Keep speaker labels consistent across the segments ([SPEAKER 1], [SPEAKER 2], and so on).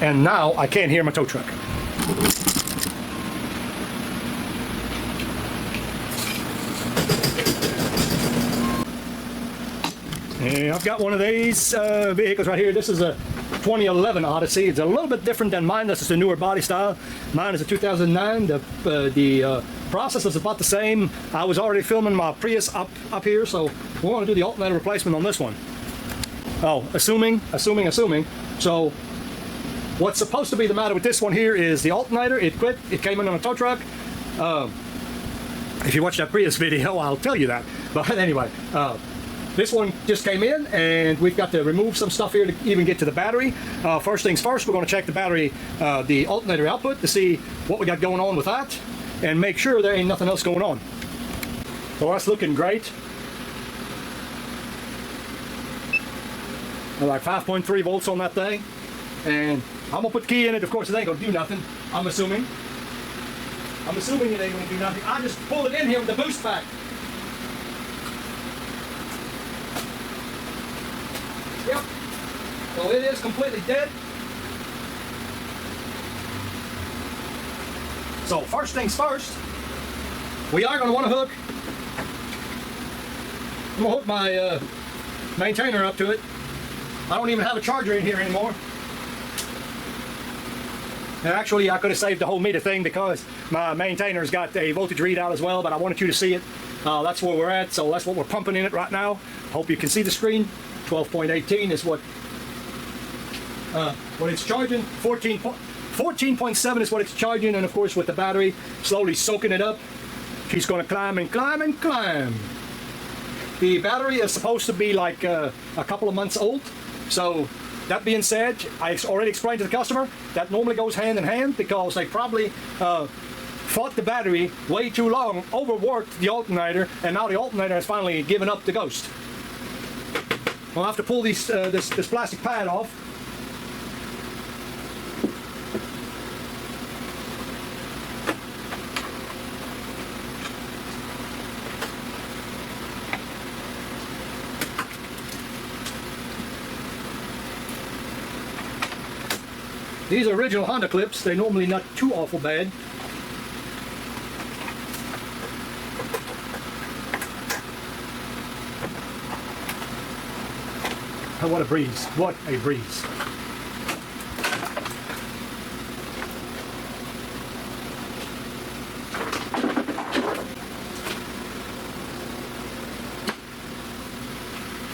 [SPEAKER 1] And now I can't hear my tow truck. Yeah, I've got one of these vehicles right here. This is a 2011 Odyssey. It's a little bit different than mine. This is a newer body style. Mine is a 2009. The process is about the same. I was already filming my Prius up here, so we want to do the alternator replacement on this one. Oh, assuming. So what's supposed to be the matter with this one here is the alternator. It quit. It came in on a tow truck. If you watch that Prius video, I'll tell you that. But anyway, this one just came in, and we've got to remove some stuff here to even get to the battery. First things first, we're going to check the battery, the alternator output, to see what we got going on with that, and make sure there ain't nothing else going on. So that's looking great. Like 5.3 volts on that thing, and I'm gonna put the key in it. Of course, it ain't gonna do nothing. I'm assuming it ain't gonna do nothing. I just pulled it in here with the boost pack. Yep. So it is completely dead. So first things first, we are going to want to hook. I'm going to hook my maintainer up to it. I don't even have a charger in here anymore. And actually, I could have saved the whole meter thing because my maintainer's got a voltage readout as well, but I wanted you to see it. That's where we're at, so that's what we're pumping in it right now. Hope you can see the screen. 12.18 is what it's charging. 14.7 is what it's charging, and of course with the battery slowly soaking it up, she's going to climb and climb and climb. The battery is supposed to be like a couple of months old. So that being said, I already explained to the customer that normally goes hand in hand because they probably fought the battery way too long, overworked the alternator, and now the alternator has finally given up the ghost. I'll have to pull this plastic pad off. These are original Honda clips. They're normally not too awful bad. Oh, what a breeze. What a breeze.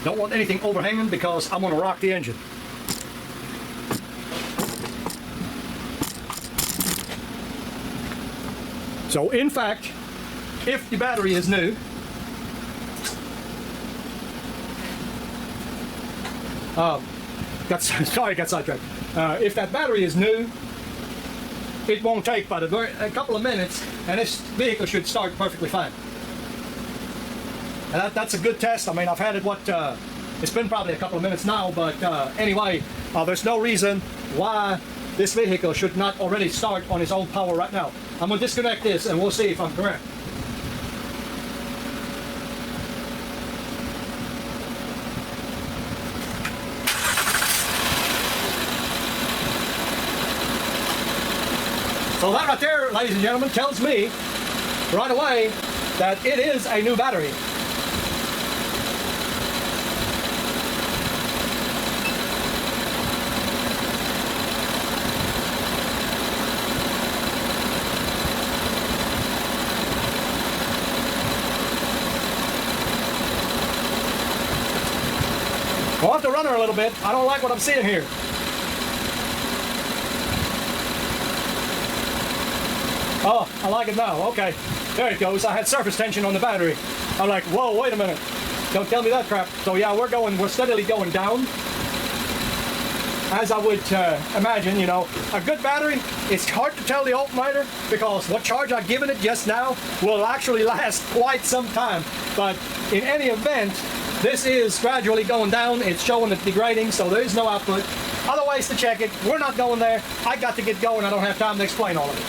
[SPEAKER 1] Don't want anything overhanging because I'm going to rock the engine. So in fact, if the battery is new, got sidetracked. If that battery is new, it won't take but a couple of minutes, and this vehicle should start perfectly fine. And that's a good test. I mean, I've had it, it's been probably a couple of minutes now, but anyway, there's no reason why this vehicle should not already start on its own power right now. I'm going to disconnect this, and we'll see if I'm correct. So that right there, ladies and gentlemen, tells me right away that it is a new battery. I'll have to run her a little bit. I don't like what I'm seeing here. Oh, I like it now. Okay. There it goes. I had surface tension on the battery. I'm like, whoa, wait a minute. Don't tell me that crap. So yeah, we're steadily going down. As I would imagine, you know, a good battery, it's hard to tell the alternator because what charge I've given it just now will actually last quite some time. But in any event, this is gradually going down. It's showing it's degrading, so there is no output. Other ways to check it. We're not going there. I got to get going. I don't have time to explain all of it.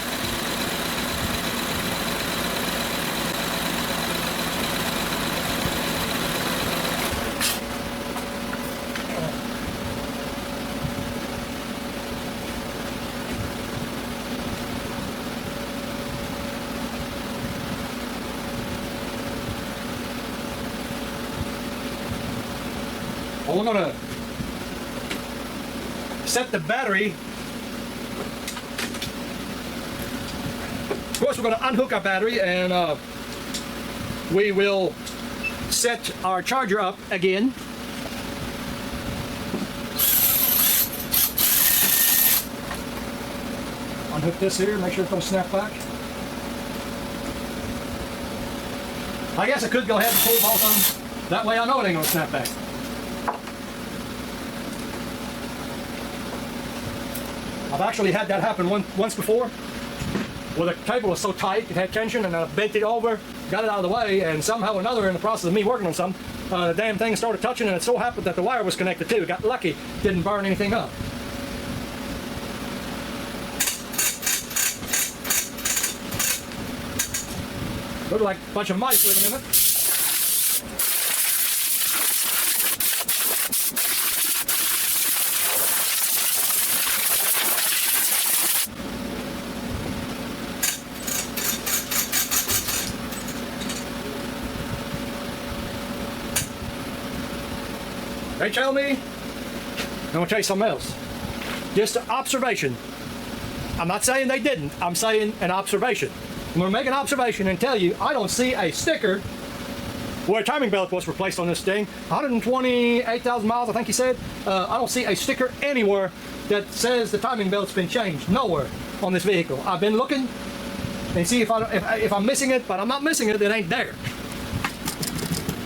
[SPEAKER 1] Well, we're gonna set the battery. Of course, we're gonna unhook our battery, and we will set our charger up again. Unhook this here, make sure it don't snap back. I guess I could go ahead and pull both of them. That way I know it ain't gonna snap back. I've actually had that happen once before, where the cable was so tight, it had tension, and I bent it over, got it out of the way, and somehow or another, in the process of me working on something, the damn thing started touching, and it so happened that the wire was connected too. Got lucky, didn't burn anything up. Looked like a bunch of mice living in it. They tell me, I'm gonna tell you something else. Just an observation. I'm not saying they didn't, I'm saying an observation. I'm gonna make an observation and tell you, I don't see a sticker where a timing belt was replaced on this thing. 128,000 miles, I think he said. I don't see a sticker anywhere that says the timing belt's been changed. Nowhere on this vehicle. I've been looking and see if I'm missing it, but I'm not missing it. It ain't there.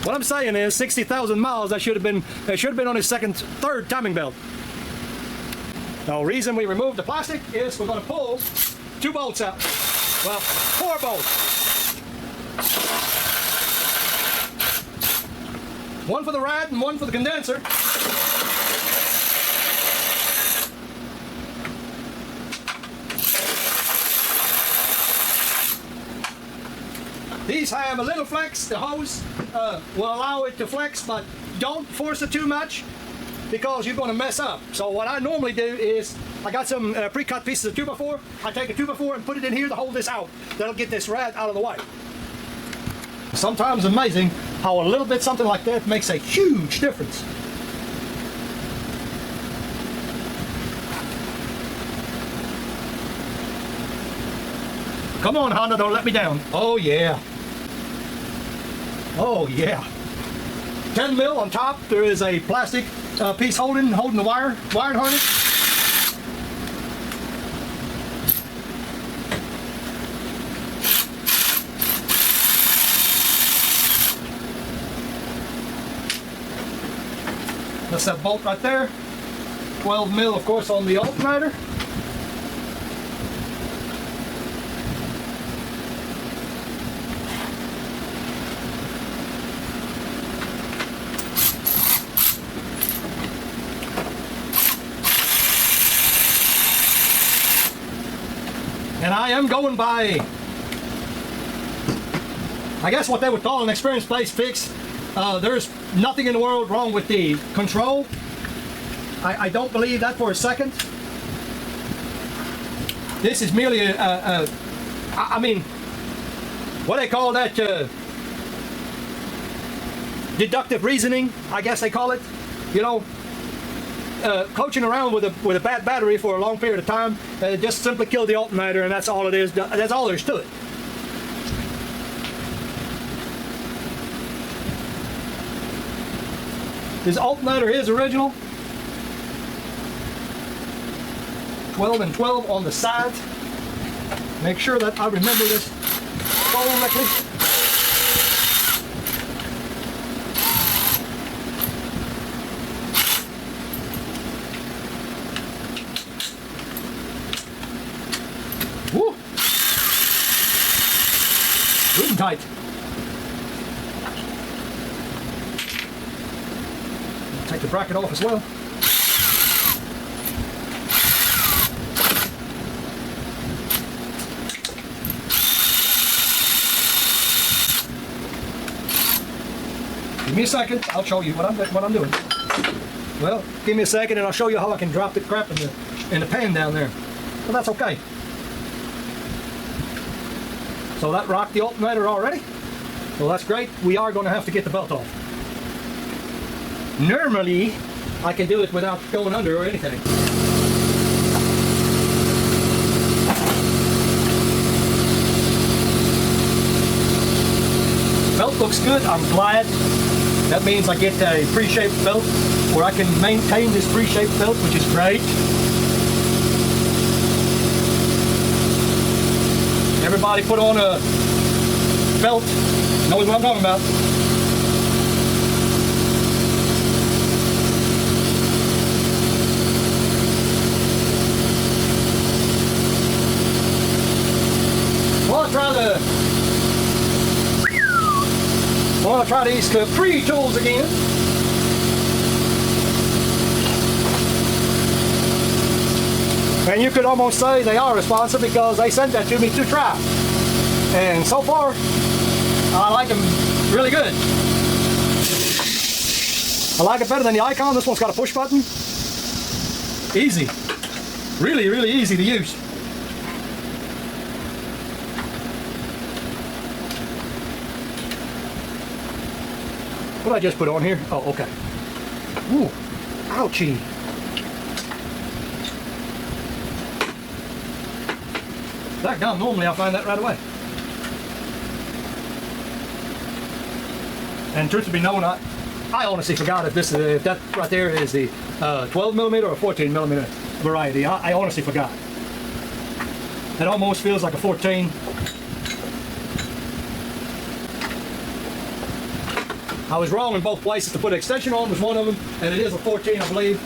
[SPEAKER 1] What I'm saying is 60,000 miles, that should have been on his third timing belt. The reason we removed the plastic is we're going to pull 2 bolts out. Well, 4 bolts. One for the rad and one for the condenser. These have a little flex. The hose will allow it to flex, but don't force it too much because you're going to mess up. So what I normally do is, I got some pre-cut pieces of 2x4. I take a 2x4 and put it in here to hold this out. That'll get this rad out of the way. Sometimes amazing how a little bit something like that makes a huge difference. Come on, Honda, don't let me down. Oh yeah. Oh yeah. 10 mil on top. There is a plastic piece holding the wiring harness. That's that bolt right there. 12 mil, of course, on the alternator. And I am going by, I guess, what they would call an experience-based fix. There's nothing in the world wrong with the control. I don't believe that for a second. This is merely I mean, what they call that, deductive reasoning, I guess they call it. You know, coaching around with a bad battery for a long period of time, just simply kill the alternator, and that's all it is. That's all there's to it. This alternator is original. 12 and 12 on the sides. Make sure that I remember this correctly. Woo! Good and tight. Take the bracket off as well. Give me a second, I'll show you what I'm doing. Well, give me a second and I'll show you how I can drop the crap in the pan down there. Well, that's okay. So that rocked the alternator already. Well, that's great. We are going to have to get the belt off. Normally, I can do it without going under or anything. Belt looks good, I'm glad. That means I get a pre-shaped belt where I can maintain this pre-shaped belt, which is great. Everybody put on a belt, knows what I'm talking about. Well, I'll try these Capri tools again. And you could almost say they are responsive because they sent that to me to try. And so far, I like them really good. I like it better than the Icon. This one's got a push button. Easy. Really, really easy to use. What did I just put on here? Oh, okay. Ooh, ouchie. That gum, normally I find that right away. And truth to be known, I honestly forgot if that right there is the 12mm or a 14mm variety. I honestly forgot. It almost feels like a 14. I was wrong in both places. To put an extension on was one of them, and it is a 14, I believe.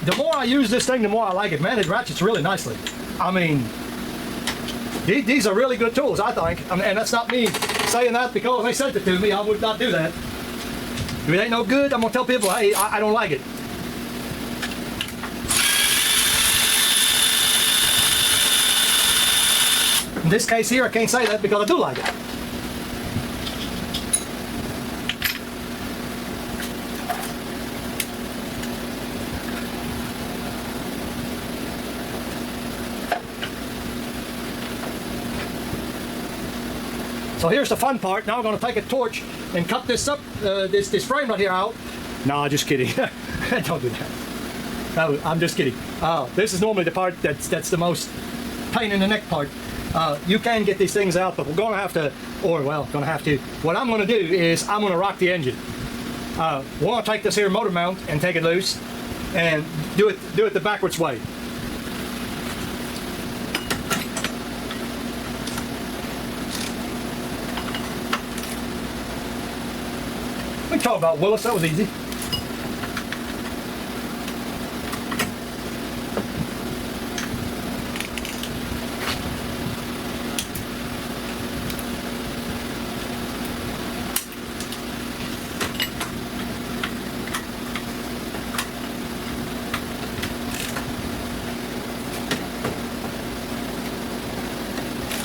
[SPEAKER 1] The more I use this thing, the more I like it. Man, it ratchets really nicely. I mean, these are really good tools, I think. And that's not me saying that because they sent it to me. I would not do that. If it ain't no good, I'm going to tell people, hey, I don't like it. In this case here, I can't say that because I do like it. So here's the fun part. Now we're going to take a torch and cut this up, this frame right here out. No, just kidding. Don't do that. No, I'm just kidding. This is normally the part that's the most pain in the neck part. You can get these things out, but we're going to have to, what I'm going to do is I'm going to rock the engine. We're going to take this here motor mount and take it loose and do it the backwards way. We can talk about Willis, that was easy.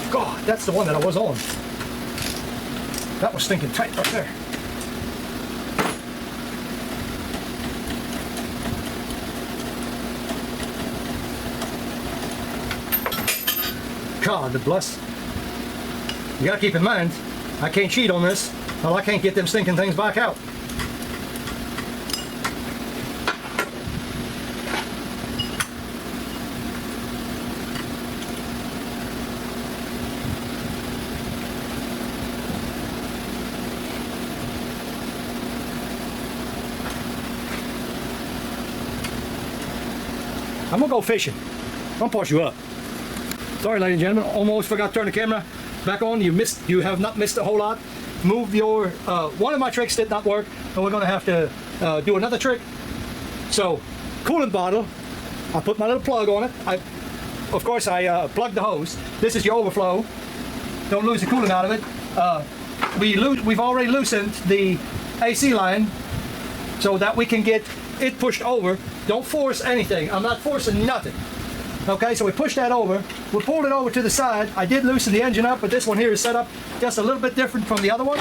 [SPEAKER 1] God, that's the one that I was on. That was stinking tight right there. God bless. You gotta keep in mind, I can't cheat on this, or I can't get them stinking things back out. I'm gonna go fishing. I'm gonna push you up. Sorry, ladies and gentlemen, almost forgot to turn the camera back on. You have not missed a whole lot. Move your, one of my tricks did not work, and we're gonna have to do another trick. So, coolant bottle, I put my little plug on it. Of course, I plugged the hose. This is your overflow. Don't lose the coolant out of it. We've already loosened the AC line so that we can get it pushed over. Don't force anything. I'm not forcing nothing. Okay, so we pushed that over. We pulled it over to the side. I did loosen the engine up, but this one here is set up just a little bit different from the other one.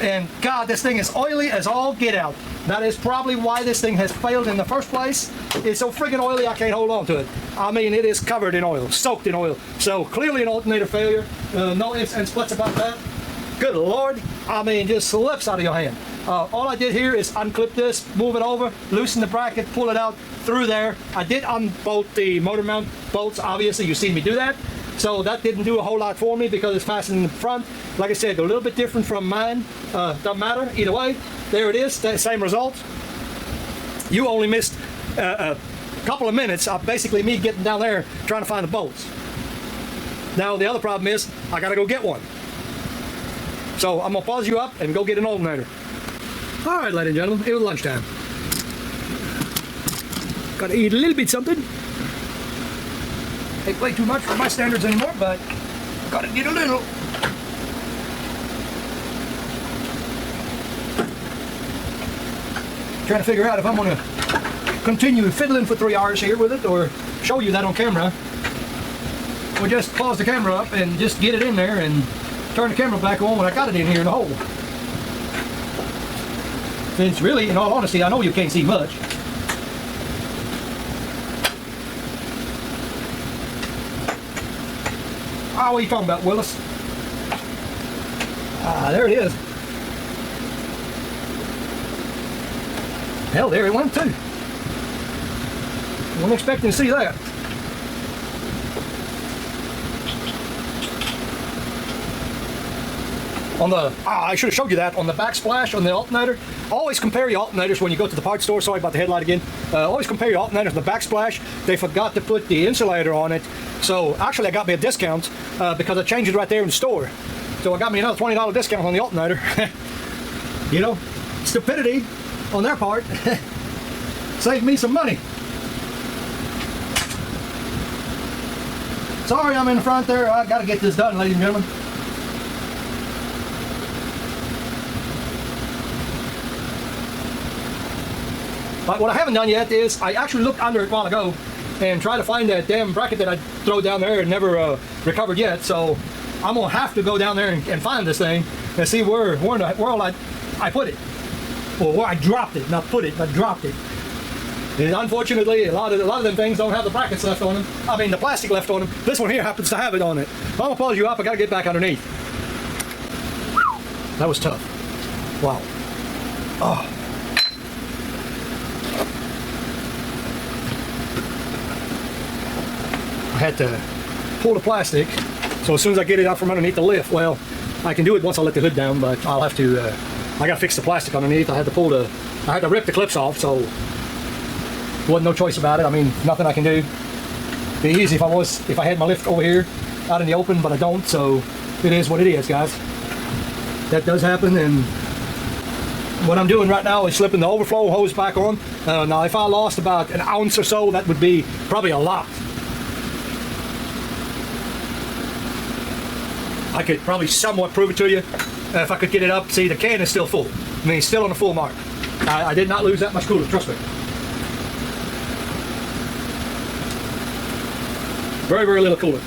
[SPEAKER 1] And God, this thing is oily as all get out. That is probably why this thing has failed in the first place. It's so friggin' oily I can't hold on to it. I mean, it is covered in oil, soaked in oil. So clearly an alternator failure. No ifs and splits about that. Good Lord. I mean, just slips out of your hand. All I did here is unclip this, move it over, loosen the bracket, pull it out through there. I did unbolt the motor mount bolts, obviously. You see me do that. So that didn't do a whole lot for me because it's fastened in the front. Like I said, a little bit different from mine. Doesn't matter. Either way, there it is. Same result. You only missed a couple of minutes of basically me getting down there trying to find the bolts. Now, the other problem is I got to go get one. So I'm going to pause you up and go get an alternator. All right, ladies and gentlemen, it was lunchtime. Got to eat a little bit something. Ain't way too much for my standards anymore, but got to get a little. Trying to figure out if I'm going to continue fiddling for 3 hours here with it or show you that on camera. Or just pause the camera up and just get it in there and turn the camera back on when I got it in here in the hole. Since really, in all honesty, I know you can't see much. Oh, what are you talking about, Willis? Ah, there it is. Hell, there it went too. Wasn't expecting to see that. On the, I should have showed you that, on the backsplash on the alternator, always compare your alternators when you go to the parts store. Sorry about the headlight again. Always compare your alternators on the backsplash. They forgot to put the insulator on it. So actually I got me a discount because I changed it right there in the store. So I got me another $20 discount on the alternator. You know, stupidity on their part saved me some money. Sorry I'm in the front there. I got to get this done, ladies and gentlemen. But what I haven't done yet is I actually looked under it a while ago and tried to find that damn bracket that I throw down there and never recovered yet. So I'm gonna have to go down there and find this thing and see where all I put it, or where I dropped it. Not put it, but dropped it. And unfortunately, a lot of them things don't have the brackets left on them. I mean, the plastic left on them. This one here happens to have it on it. I'm gonna pause you up. I gotta get back underneath. That was tough. Wow. Oh. I had to pull the plastic, so as soon as I get it out from underneath the lift, well, I can do it once I let the hood down, but I'll have to, I gotta fix the plastic underneath. I had to rip the clips off, so wasn't no choice about it. I mean, nothing I can do. It'd be easy if I had my lift over here out in the open, but I don't, so it is what it is, guys. That does happen, and what I'm doing right now is slipping the overflow hose back on. Now, if I lost about an ounce or so, that would be probably a lot. I could probably somewhat prove it to you if I could get it up. See, the can is still full. I mean, it's still on the full mark. I did not lose that much coolant, trust me. Very, very little coolant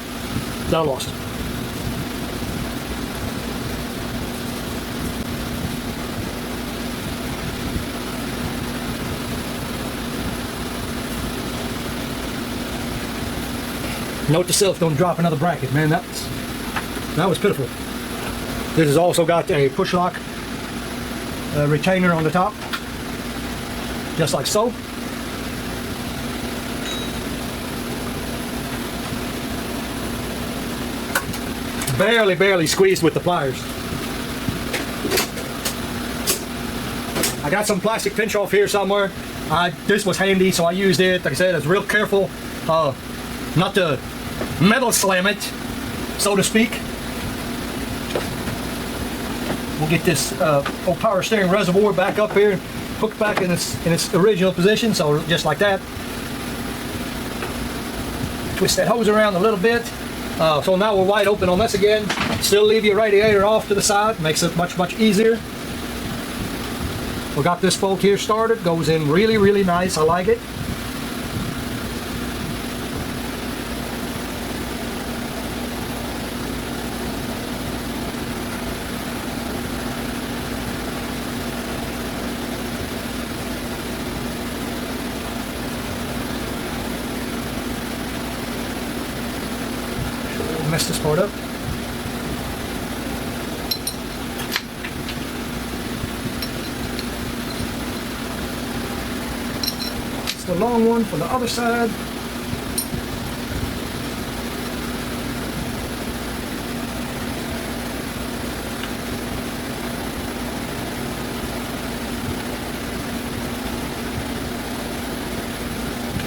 [SPEAKER 1] that I lost. Note to self, don't drop another bracket, man. That was pitiful. This has also got a push lock retainer on the top, just like so. Barely squeezed with the pliers. I got some plastic pinch off here somewhere. This was handy, so I used it. Like I said, I was real careful not to metal slam it, so to speak. We'll get this old power steering reservoir back up here, hooked back in its original position, so just like that. Twist that hose around a little bit. So now we're wide open on this again. Still leave your radiator off to the side, makes it much easier. We got this bolt here started, goes in really nice. I like it. mess this part up. It's the long one for the other side.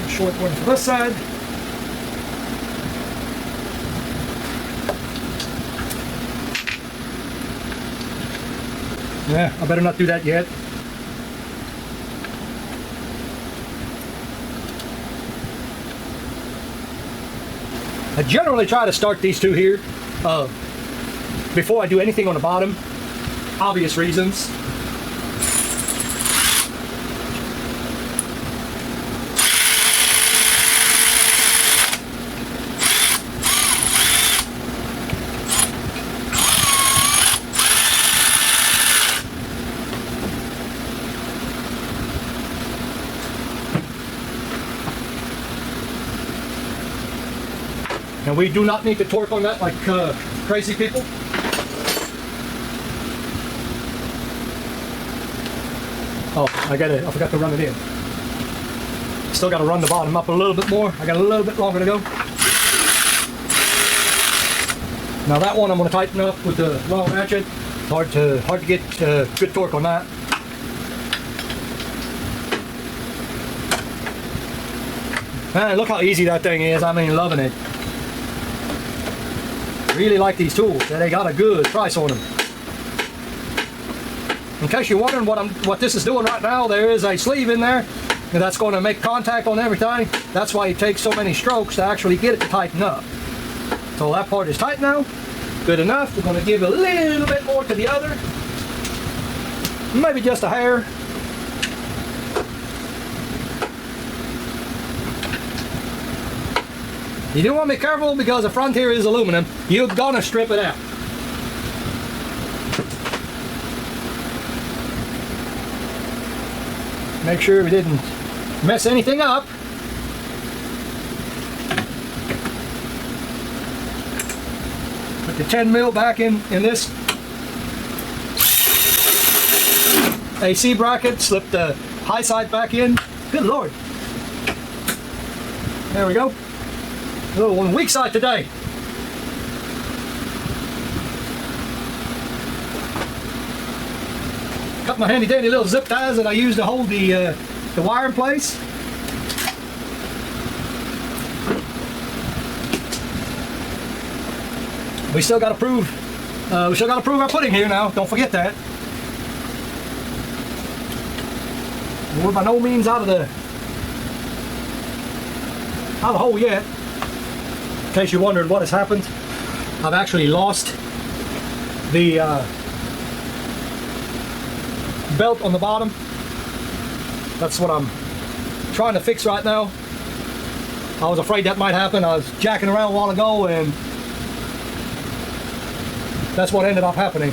[SPEAKER 1] Short one for this side. Yeah, I better not do that yet. I generally try to start these two here before I do anything on the bottom. Obvious reasons. And we do not need to torque on that like crazy people. Oh, I forgot to run it in. Still got to run the bottom up a little bit more. I got a little bit longer to go. Now that one I'm going to tighten up with the long ratchet. Hard to get good torque on that. Man, look how easy that thing is. I mean, loving it. Really like these tools. They got a good price on them. In case you're wondering what this is doing right now, there is a sleeve in there, and that's going to make contact on everything. That's why it takes so many strokes to actually get it to tighten up. So that part is tight now. Good enough. We're going to give a little bit more to the other. Maybe just a hair. You do want to be careful because the front here is aluminum. You're gonna strip it out. Make sure we didn't mess anything up. Put the 10 mil back in this AC bracket. Slip the high side back in. Good Lord. There we go. A little on weak side today. Got my handy dandy little zip ties that I use to hold the wire in place. We still got to prove our pudding here now. Don't forget that. We're by no means out of the hole yet. In case you're wondering what has happened, I've actually lost the belt on the bottom. That's what I'm trying to fix right now. I was afraid that might happen. I was jacking around a while ago and that's what ended up happening.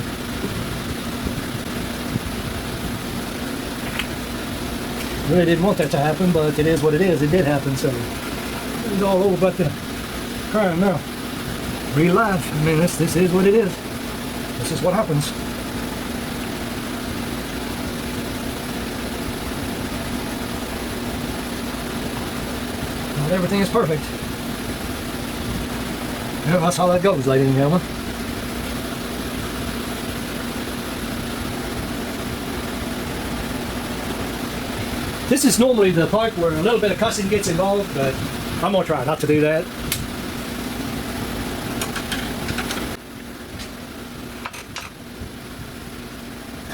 [SPEAKER 1] Really didn't want that to happen, but it is what it is. It did happen, so it's all over but the crime now. Real life. I mean, this is what it is. This is what happens. Not everything is perfect. Yeah, that's how that goes, ladies and gentlemen. This is normally the part where a little bit of cussing gets involved, but I'm gonna try not to do that.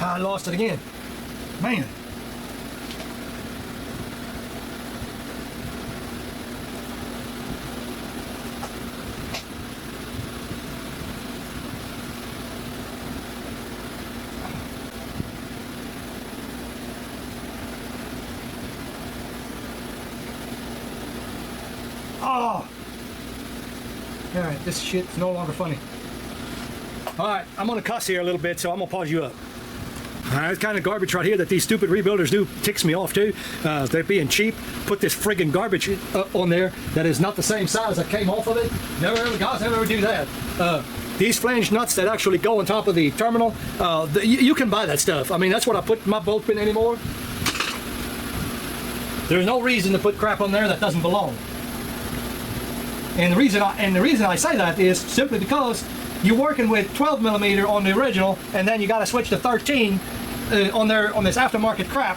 [SPEAKER 1] I lost it again. Man. Oh! Alright, this shit's no longer funny. Alright, I'm gonna cuss here a little bit, so I'm gonna pause you up. That kind of garbage right here that these stupid rebuilders do ticks me off too. They're being cheap. Put this friggin' garbage on there that is not the same size that came off of it. Guys never ever do that. These flange nuts that actually go on top of the terminal, you can buy that stuff. I mean, that's what I put in my bolt pin anymore. There's no reason to put crap on there that doesn't belong. And the reason I say that is simply because you're working with 12 millimeter on the original, and then you got to switch to 13 on this aftermarket crap.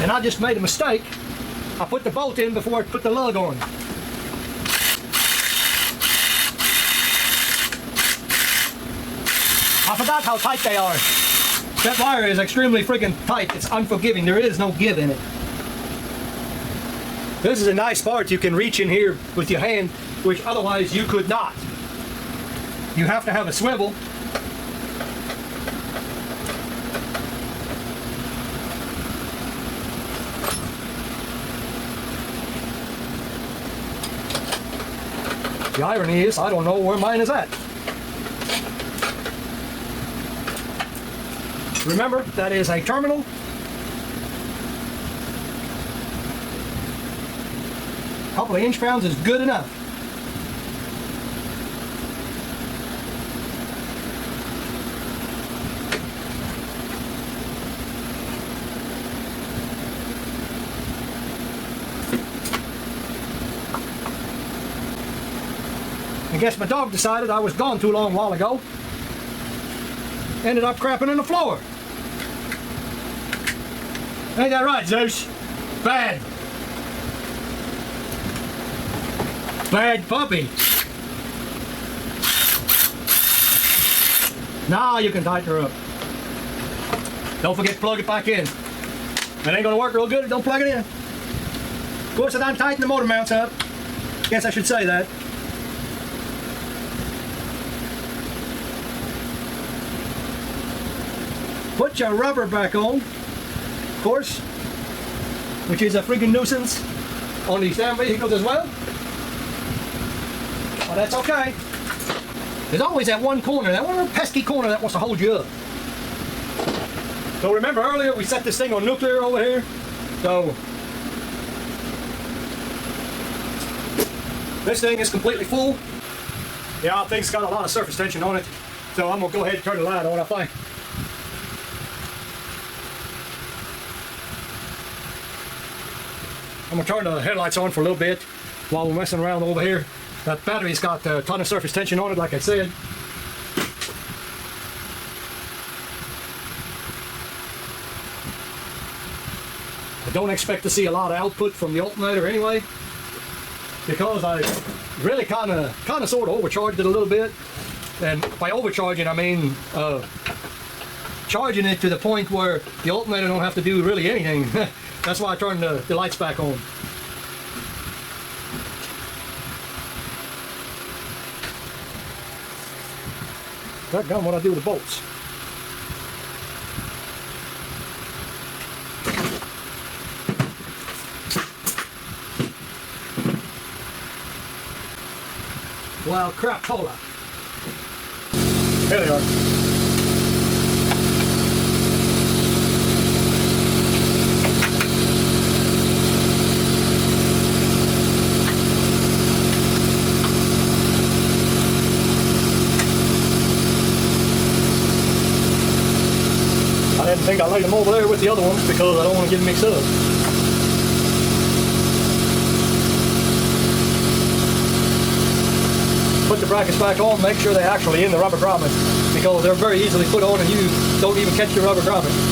[SPEAKER 1] And I just made a mistake. I put the bolt in before I put the lug on. I forgot how tight they are. That wire is extremely freaking tight. It's unforgiving. There is no give in it. This is a nice part. You can reach in here with your hand, which otherwise you could not. You have to have a swivel. The irony is, I don't know where mine is at. Remember, that is a terminal. A couple of inch pounds is good enough. I guess my dog decided I was gone too long a while ago. Ended up crapping on the floor. Ain't that right, Zeus? Bad. Bad puppy. Now you can tighten her up. Don't forget to plug it back in. It ain't gonna work real good if you don't plug it in. Of course, I done tighten the motor mounts up. Guess I should say that. Put your rubber back on, of course, which is a freaking nuisance on these damn vehicles as well. But that's okay. There's always that one corner, that one pesky corner that wants to hold you up. So remember earlier we set this thing on nuclear over here. So this thing is completely full. Yeah, I think it's got a lot of surface tension on it. So I'm gonna go ahead and turn the light on, I think. I'm gonna turn the headlights on for a little bit while we're messing around over here. That battery's got a ton of surface tension on it, like I said. I don't expect to see a lot of output from the alternator anyway, because I really kind of sort of overcharged it a little bit. And by overcharging, I mean charging it to the point where the alternator don't have to do really anything. That's why I turned the lights back on. That gun, what I do with the bolts. Well, crap, cola. There they are. I didn't think I laid them over there with the other ones because I don't want to get them mixed up. Put the brackets back on, make sure they're actually in the rubber grommet, because they're very easily put on and you don't even catch the rubber grommet.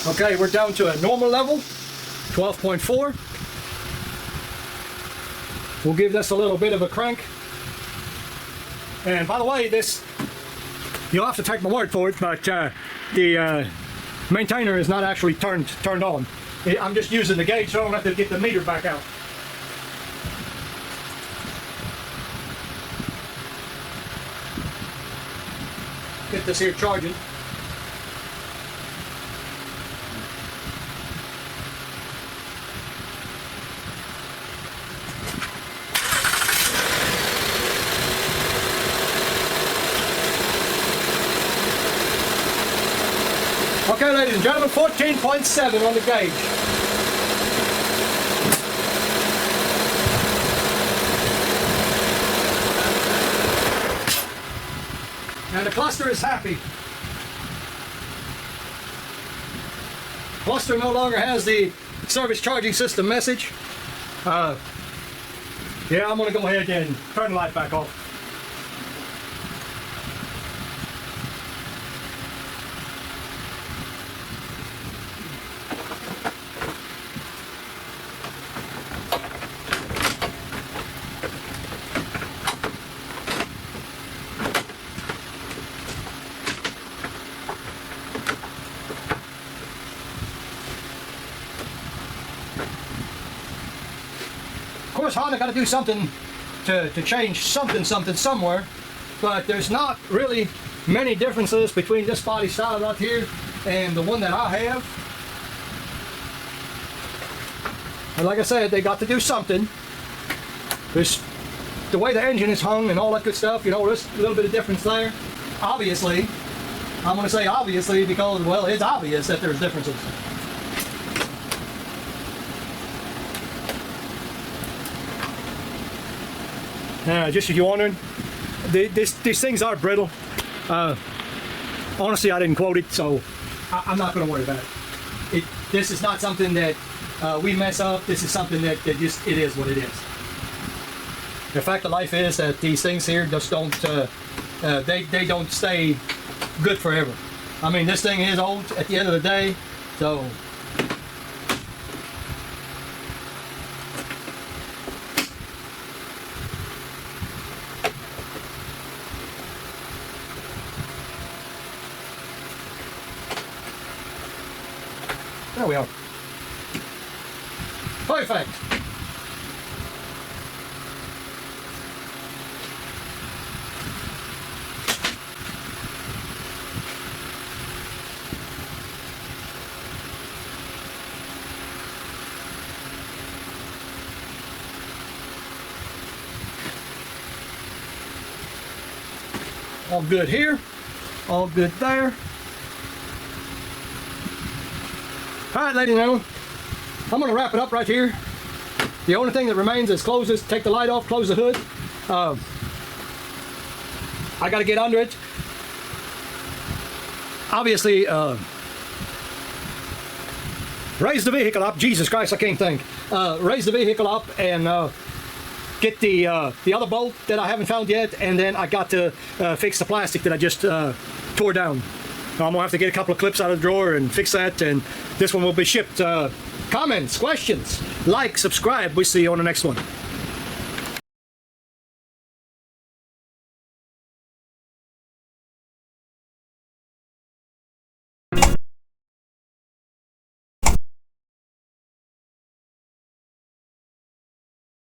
[SPEAKER 1] Okay, we're down to a normal level, 12.4. We'll give this a little bit of a crank. And by the way, this You'll have to take my word for it, but the maintainer is not actually turned on. I'm just using the gauge, so I don't have to get the meter back out. Get this here charging. Okay, ladies and gentlemen, 14.7 on the gauge. And the cluster is happy. Cluster no longer has the service charging system message. Yeah, I'm going to go ahead and turn the light back off. Of course, Honda got to do something to change something somewhere, but there's not really many differences between this body style right here and the one that I have. And like I said, they got to do something. There's the way the engine is hung and all that good stuff, you know, there's a little bit of difference there. Obviously, I'm going to say obviously because, well, it's obvious that there's differences. Just if you're wondering, these things are brittle. Honestly, I didn't quote it, so I'm not going to worry about it. This is not something that we mess up. This is something that just, it is what it is. The fact of life is that these things here just don't, they don't stay good forever. I mean, this thing is old at the end of the day, so. There we are. Perfect. All good here, all good there. All right, ladies and gentlemen, I'm going to wrap it up right here. The only thing that remains is close this, take the light off, close the hood. I got to get under it. Obviously, raise the vehicle up. Jesus Christ, I can't think. Raise the vehicle up and get the other bolt that I haven't found yet, and then I got to fix the plastic that I just tore down. I'm gonna have to get a couple of clips out of the drawer and fix that, and this one will be shipped. Comments, questions, like, subscribe. We'll see you on the next one.